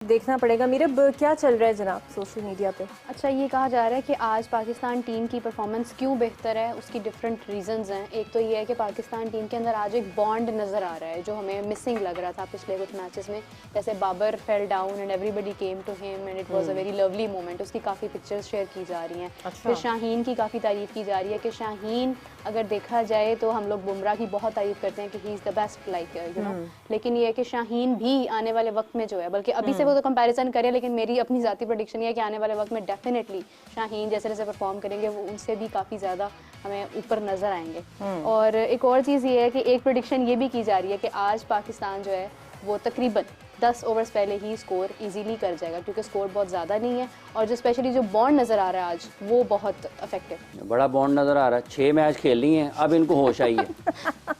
देखना पड़ेगा। मीरब, क्या चल रहा है जनाब सोशल मीडिया पे? अच्छा, ये कहा जा रहा है कि आज पाकिस्तान टीम की परफॉर्मेंस क्यों बेहतर है, उसकी डिफरेंट रीजंस हैं। एक तो ये है कि पाकिस्तान टीम के अंदर आज एक बॉन्ड नज़र आ रहा है जो हमें मिसिंग लग रहा था पिछले कुछ मैचेस में। जैसे Babar fell down and everybody came to him and it was a very lovely moment. उसकी काफ़ी पिक्चर्स शेयर की जा रही हैं। अच्छा। फिर शाहीन की काफ़ी तारीफ़ की जा रही है कि शाहीन, अगर देखा जाए तो हम लोग बुमराह की बहुत तारीफ़ करते हैं कि he is the best, like you know, लेकिन ये है कि शाहीन भी आने वाले वक्त में जो है, बल्कि अभी से वो तो कंपैरिजन करे, लेकिन मेरी अपनी ज़ाती प्रेडिक्शन ये है कि आने वाले वक्त में डेफिनेटली शाहीन जैसे जैसे परफॉर्म करेंगे वो उनसे भी काफ़ी ज़्यादा हमें ऊपर नज़र आएंगे। और एक और चीज़ ये है कि एक प्रेडिक्शन ये भी की जा रही है कि आज पाकिस्तान जो है वो तकरीबन 10 ओवर्स पहले ही स्कोर इजीली कर जाएगा, क्योंकि स्कोर बहुत ज़्यादा नहीं है। और जो स्पेशली जो बॉन्ड नज़र आ रहा है आज, वो बहुत इफेक्टिव, बड़ा बॉन्ड नज़र आ रहा है। 6 मैच खेल ली हैं, अब इनको होश आई है।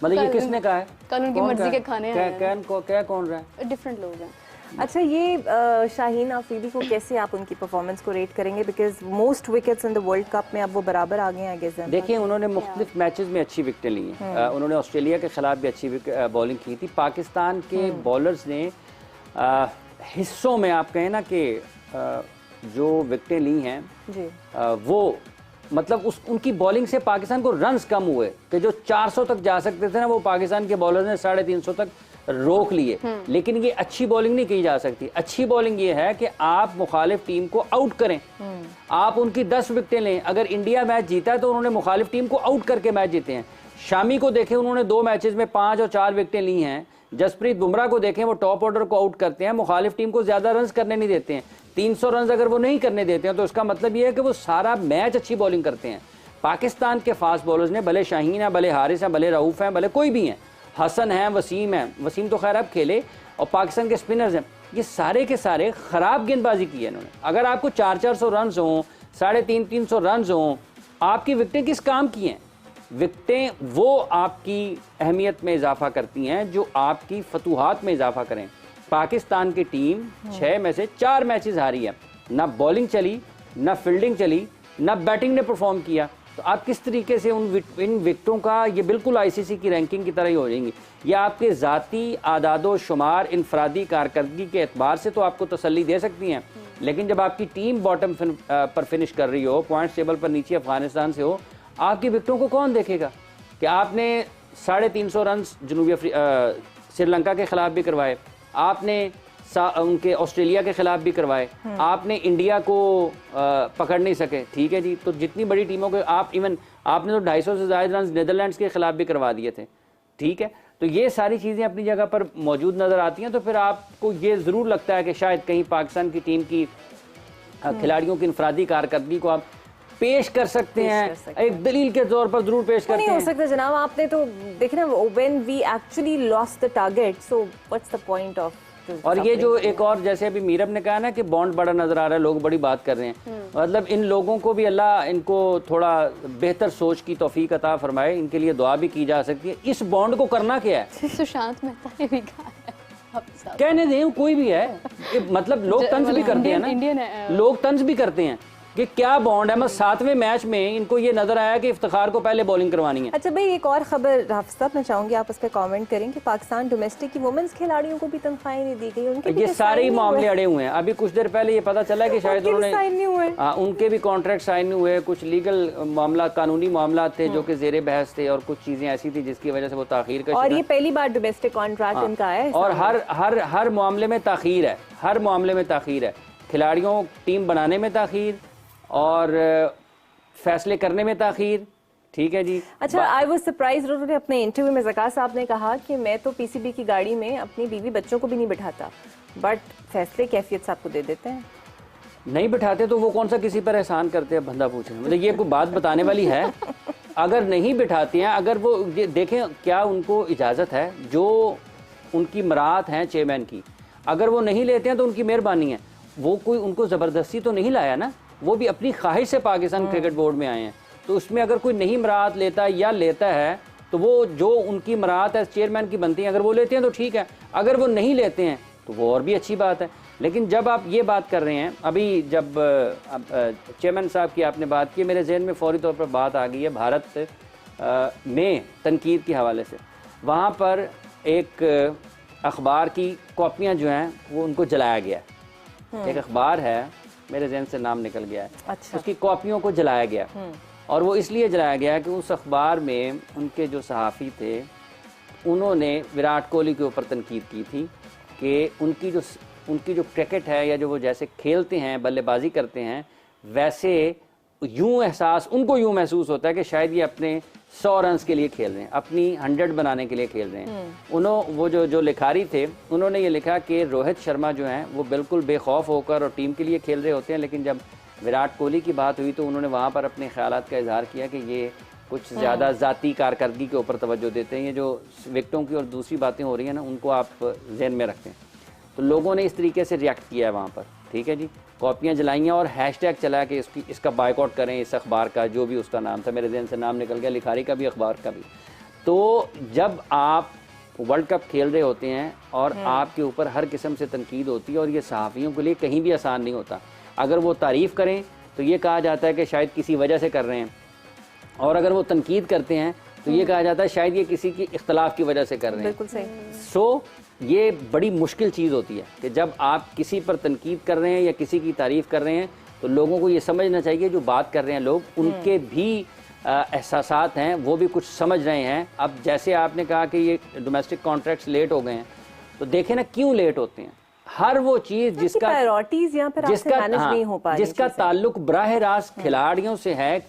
मतलब ये किसने कहा है? कल उनकी मर्जी के खाने क्या कौन रहा है? डिफरेंट लोग हैं। अच्छा, ये शाहीन आफरीदी को कैसे आप उनकी परफॉर्मेंस को रेट करेंगे? Because most wickets in the world cup में अब वो बराबर आ गए हैं गेज़। देखिए, उन्होंने मुख्तलिफ मैचेस में अच्छी विकेटें ली हैं। उन्होंने ऑस्ट्रेलिया के खिलाफ भी अच्छी बॉलिंग की थी। पाकिस्तान के बॉलर्स ने हिस्सों में, आप कहें ना कि जो विकेटें ली हैं जी, वो मतलब उनकी बॉलिंग से पाकिस्तान को रन्स कम हुए कि जो 400 तक जा सकते थे ना, वो पाकिस्तान के बॉलर्स ने 350 तक रोक लिए। लेकिन ये अच्छी बॉलिंग नहीं की जा सकती। अच्छी बॉलिंग ये है कि आप मुखालिफ टीम को आउट करें, आप उनकी 10 विकेटें लें। अगर इंडिया मैच जीता है तो उन्होंने मुखालिफ टीम को आउट करके मैच जीते हैं। शामी को देखें, उन्होंने 2 मैचेस में 5 और 4 विकेटें ली हैं। जसप्रीत बुमराह को देखें, वो टॉप ऑर्डर को आउट करते हैं, मुखालिफ टीम को ज्यादा रन करने नहीं देते हैं। 300 रन अगर वो नहीं करने देते हैं तो इसका मतलब ये है कि वो सारा मैच अच्छी बॉलिंग करते हैं। पाकिस्तान के फास्ट बॉलर्स ने, भले शाहीन है, भले हारिस है, भले रऊफ हैं, भले कोई भी हैं, हसन है, वसीम है, वसीम तो खैर अब खेले, और पाकिस्तान के स्पिनर्स हैं, ये सारे के सारे खराब गेंदबाजी की है इन्होंने। अगर आपको 400 रन हों, 350 रन हों, आपकी विकेटें किस काम की हैं? विकेटें वो आपकी अहमियत में इजाफा करती हैं जो आपकी फतूहात में इजाफा करें। पाकिस्तान की टीम 6 में से 4 मैचेस हारी है। ना बॉलिंग चली, ना फील्डिंग चली, ना बैटिंग ने परफॉर्म किया। तो आप किस तरीके से इन विकेटों का, ये बिल्कुल आईसीसी की रैंकिंग की तरह ही हो जाएंगी। ये आपके ज़ाती आदादो शुमार, इनफरादी कारकर्दगी के एतबार से तो आपको तसल्ली दे सकती हैं, लेकिन जब आपकी टीम बॉटम पर फिनिश कर रही हो, पॉइंट्स टेबल पर नीचे अफगानिस्तान से हो, आपकी विकेटों को कौन देखेगा? कि आपने 350 रन श्रीलंका के खिलाफ भी करवाए, आपने उनके ऑस्ट्रेलिया के खिलाफ भी करवाए, आपने इंडिया को पकड़ नहीं सके। ठीक है जी, तो जितनी बड़ी टीमों के आप, इवन आपने तो 250 से ज़्यादा रन नेदरलैंड्स के खिलाफ भी करवा दिए थे। ठीक है, तो ये सारी चीज़ें अपनी जगह पर मौजूद नज़र आती हैं। तो फिर आपको ये ज़रूर लगता है कि शायद कहीं पाकिस्तान की टीम की खिलाड़ियों की इनफरादी कारकर्दगी को आप पेश कर सकते हैं, एक दलील के तौर पर जरूर पेश करते हैं। नहीं हो सकता जनाब, आपने तो देखे ना, when we actually lost the target, so what's the point of. और ये जो एक और, जैसे अभी मीरब ने कहा ना कि बॉन्ड बड़ा नजर आ रहा है, लोग बड़ी बात कर रहे हैं, मतलब इन लोगों को भी अल्लाह इनको थोड़ा बेहतर सोच की तौफीक अता फरमाए। इनके लिए दुआ भी की जा सकती है। इस बॉन्ड को करना क्या है? सुशांत मेहता ने भी कहा है, कहने दें, कोई भी है, मतलब लोग तंज भी करते हैं ना, लोग तंज भी करते हैं कि क्या बॉन्ड है। मैं 7वें मैच में इनको ये नजर आया कि इफ्तिखार को पहले बॉलिंग करवानी है। अच्छा भाई, एक और खबर हाफिज साहब, मैं चाहूंगी आप उस पर कमेंट करें कि पाकिस्तान डोमेस्टिक की वुमेन्स खिलाड़ियों को भी तनख्वाहें नहीं दी गई। उनके ये सारे ही मामले अड़े हुए हैं। अभी कुछ देर पहले ये पता चला कि शायद उन्होंने उनके भी कॉन्ट्रैक्ट साइन नहीं हुए। कुछ लीगल मामला, कानूनी मामला थे जो कि जेरे बहस थे, और कुछ चीजें ऐसी थी जिसकी वजह से वो ताखीर का, और ये पहली बार डोमेस्टिक कॉन्ट्रैक्ट इनका है। और हर मामले में ताखीर है, हर मामले में ताखीर है। खिलाड़ियों टीम बनाने में ताखीर, और फैसले करने में ताखीर। ठीक है जी। अच्छा, आई वाज सरप्राइज्ड, उन्होंने अपने इंटरव्यू में ज़का साहब ने कहा कि मैं तो पीसीबी की गाड़ी में अपनी बीवी बच्चों को भी नहीं बिठाता, बट फैसले कैफियत साहब को दे देते हैं। नहीं बिठाते तो वो कौन सा किसी पर एहसान करते हैं? बंदा पूछ रहे हैं, मतलब ये कोई बात बताने वाली है? अगर नहीं बिठाते हैं, अगर वो ये देखें, क्या उनको इजाज़त है? जो उनकी मराहत हैं चेयरमैन की, अगर वो नहीं लेते हैं तो उनकी मेहरबानी है। वो कोई उनको ज़बरदस्ती तो नहीं लाया ना, वो भी अपनी ख्वाहिश से पाकिस्तान क्रिकेट बोर्ड में आए हैं। तो उसमें अगर कोई नहीं मराहत लेता या लेता है, तो वो जो उनकी मराहत है चेयरमैन की बनती है, अगर वो लेते हैं तो ठीक है, अगर वो नहीं लेते हैं तो वो और भी अच्छी बात है। लेकिन जब आप ये बात कर रहे हैं, अभी जब चेयरमैन साहब की आपने बात की, मेरे जहन में फौरी तौर पर बात आ गई है भारत में तनकीद के हवाले से। वहाँ पर एक अखबार की कॉपियाँ जो हैं वो उनको जलाया गया। एक अखबार है, मेरे ज़हन से नाम निकल गया है, अच्छा। उसकी कॉपियों को जलाया गया। और वो इसलिए जलाया गया कि उस अखबार में उनके जो सहाफ़ी थे उन्होंने विराट कोहली के ऊपर तनकीद की थी कि उनकी जो क्रिकेट है या जो वो जैसे खेलते हैं, बल्लेबाजी करते हैं, वैसे उनको यूं महसूस होता है कि शायद ये अपने 100 रन के लिए खेल रहे हैं, अपनी 100 बनाने के लिए खेल रहे हैं। वो जो लिखारी थे उन्होंने ये लिखा कि रोहित शर्मा जो हैं वो बिल्कुल बेखौफ होकर और टीम के लिए खेल रहे होते हैं, लेकिन जब विराट कोहली की बात हुई तो उन्होंने वहाँ पर अपने ख्यालात का इजहार किया कि ये कुछ ज़्यादा ज़ाती कारकर्दगी के ऊपर तवज्जो देते हैं। ये जो विकेटों की और दूसरी बातें हो रही हैं ना, उनको आप जहन में रखें। तो लोगों ने इस तरीके से रिएक्ट किया है वहाँ पर, ठीक है जी, कॉपियाँ जलाइयाँ और हैशटैग चला कि इसका बायकॉट करें, इस अखबार का, जो भी उसका नाम था, मेरे जहन से नाम निकल गया, लिखारी का भी, अखबार का भी। तो जब आप वर्ल्ड कप खेल रहे होते हैं और आपके ऊपर हर किस्म से तनकीद होती है, और ये सहाफ़ियों के लिए कहीं भी आसान नहीं होता। अगर वो तारीफ़ करें तो ये कहा जाता है कि शायद किसी वजह से कर रहे हैं, और अगर वो तनकीद करते हैं तो ये कहा जाता है शायद ये किसी की इख्तलाफ की वजह से कर रहे हैं। बिल्कुल सही। सो ये बड़ी मुश्किल चीज़ होती है कि जब आप किसी पर तनकीद कर रहे हैं या किसी की तारीफ़ कर रहे हैं तो लोगों को ये समझना चाहिए जो बात कर रहे हैं लोग, उनके भी एहसासात हैं, वो भी कुछ समझ रहे हैं। अब जैसे आपने कहा कि ये डोमेस्टिक कॉन्ट्रैक्ट्स लेट हो गए हैं, तो देखें ना क्यों लेट होते हैं। हर वो चीज़ जिसका प्रायोरिटीज यहाँ पर आपसे मैनेज नहीं हो पा रही, जिसका ताल्लुक बराह रास्त खिलाड़ियों से है,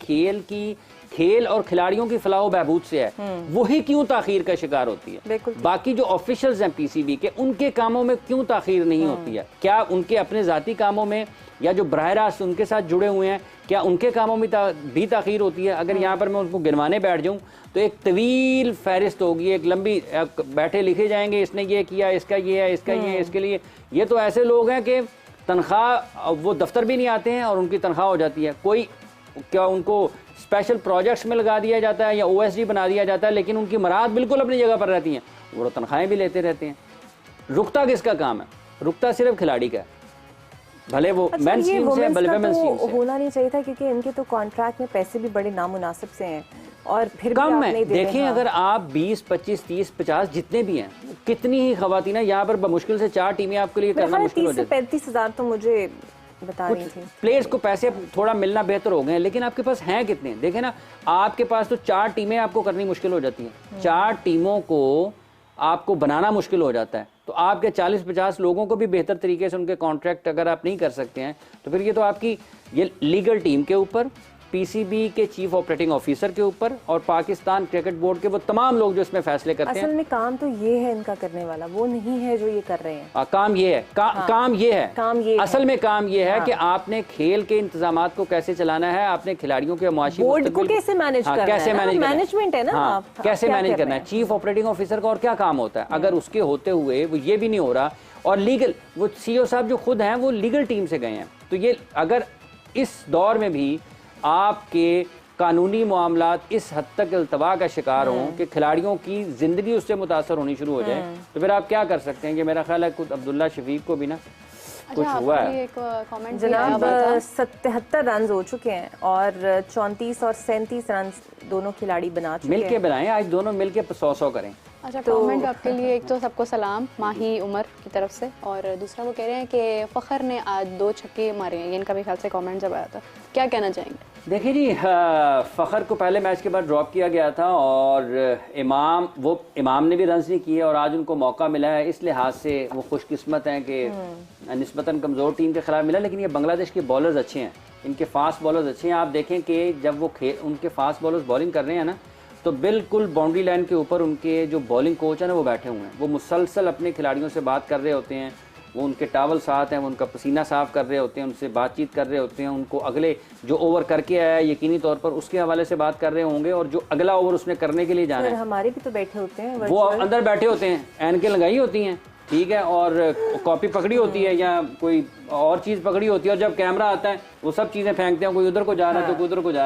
खेल और खिलाड़ियों की फलाह बहबूद से है, वही क्यों ताखीर का शिकार होती है। बाकी जो ऑफिशियल्स हैं पीसीबी के, उनके कामों में क्यों ताखीर नहीं होती है? क्या उनके अपने ज़ाती कामों में या जो बराह रास्त उनके साथ जुड़े हुए हैं, क्या उनके कामों में भी ताखीर होती है? अगर यहाँ पर मैं उनको गिनवाने बैठ जाऊँ तो एक तवील फहरिस्त होगी, एक लंबी, बैठे लिखे जाएंगे, इसने ये किया, इसका ये है, इसका ये है, इसके लिए। ये तो ऐसे लोग हैं कि तनख्वाह, वो दफ्तर भी नहीं आते हैं और उनकी तनख्वाह हो जाती है। कोई क्या उनको स्पेशल प्रोजेक्ट्स में लगा दिया जाता है या ओएसडी बना दिया जाता है, लेकिन उनकी मराद बिल्कुल अपनी जगह पर रहती हैं, वो तनख्वाहें भी लेते रहते हैं। रुकता किसका काम है? रुकता सिर्फ खिलाड़ी का है, भले वो मेंस टीम से भले वुमेन्स टीम से। होना नहीं चाहिए था क्योंकि इनके तो कॉन्ट्रैक्ट में पैसे भी बड़े नामुनासिब से हैं और फिर कम है। देखें अगर आप 20, 25, 30, 50 जितने भी हैं, कितनी ही खवातीन है यहाँ पर, मुश्किल से 4 टीमें आपके लिए करना मुश्किल हो जाती है। 30 से 35 हज़ार तो मुझे बता रही थी। प्लेयर्स को पैसे थोड़ा मिलना बेहतर हो गए हैं, लेकिन आपके पास हैं कितने? देखें ना, आपके पास तो 4 टीमें आपको करनी मुश्किल हो जाती हैं। 4 टीमों को आपको बनाना मुश्किल हो जाता है। तो आपके 40-50 लोगों को भी बेहतर तरीके से उनके कॉन्ट्रैक्ट अगर आप नहीं कर सकते हैं, तो फिर ये तो आपकी ये लीगल टीम के ऊपर, पीसीबी के चीफ ऑपरेटिंग ऑफिसर के ऊपर और पाकिस्तान क्रिकेट बोर्ड के वो तमाम लोग जो इसमें फैसले करते हैं। असल में काम तो ये है इनका करने वाला, वो नहीं है जो ये कर रहे हैं। काम ये है, काम ये है, असल में काम ये है कि आपने खेल के इंतजामात को कैसे चलाना है, आपने खिलाड़ियों के मुआशी बोर्ड को कैसे मैनेज करना है, कैसे मैनेजमेंट है ना, कैसे मैनेज करना है। चीफ ऑपरेटिंग ऑफिसर का और क्या काम होता है? अगर उसके होते हुए वो ये भी नहीं हो रहा, और लीगल, वो सीईओ साहब जो खुद हैं वो लीगल टीम से गए हैं, तो ये अगर इस दौर में भी आपके कानूनी मामलात इस हद तक अल्तवा का शिकार हों कि खिलाड़ियों की जिंदगी उससे मुतासर होनी शुरू हो जाए, तो फिर आप क्या कर सकते हैं? कि मेरा ख्याल है खुद अब्दुल्ला शफीक को भी ना कुछ हुआ है। जनाब 77 रन हो चुके हैं और 34 और 37 रन दोनों खिलाड़ी बना चुके हैं। मिलके बनाएं, आज दोनों मिलके 100-100 करें। अच्छा, कमेंट आपके लिए एक तो सबको सलाम माही उमर की तरफ से, और दूसरा वो कह रहे हैं कि फ़खर ने आज 2 छक्के मारे हैं। ये इनका भी ख्याल से कमेंट जब आया था, क्या कहना चाहेंगे? देखिए जी, फ़खर को पहले मैच के बाद ड्रॉप किया गया था और इमाम ने भी रन्स नहीं किए और आज उनको मौका मिला है, इस लिहाज से वो खुशकिस्मत हैं कि निस्बतन कमज़ोर टीम के खिलाफ मिला। लेकिन ये बांग्लादेश के बॉलर्स अच्छे हैं, इनके फास्ट बॉलर्स अच्छे हैं। आप देखें कि जब वो उनके फास्ट बॉलर्स बॉलिंग कर रहे हैं ना, तो बिल्कुल बाउंड्री लाइन के ऊपर उनके जो बॉलिंग कोच है ना वो बैठे हुए हैं, वो मुसलसल अपने खिलाड़ियों से बात कर रहे होते हैं, वो उनके टावल साथ हैं, वो उनका पसीना साफ कर रहे होते हैं, उनसे बातचीत कर रहे होते हैं, उनको अगले जो ओवर करके आया है यकीनी तौर पर उसके हवाले से बात कर रहे होंगे, और जो अगला ओवर उसने करने के लिए जाना है। हमारे भी तो बैठे होते हैं, वो अंदर बैठे होते हैं, ऐनकें लगाई होती हैं, ठीक है, और कॉपी पकड़ी होती है या कोई और चीज़ पकड़ी होती है, और जब कैमरा आता है वो सब चीज़ें फेंकते हैं, कोई उधर को जा रहा है तो कोई उधर को जा रहा है।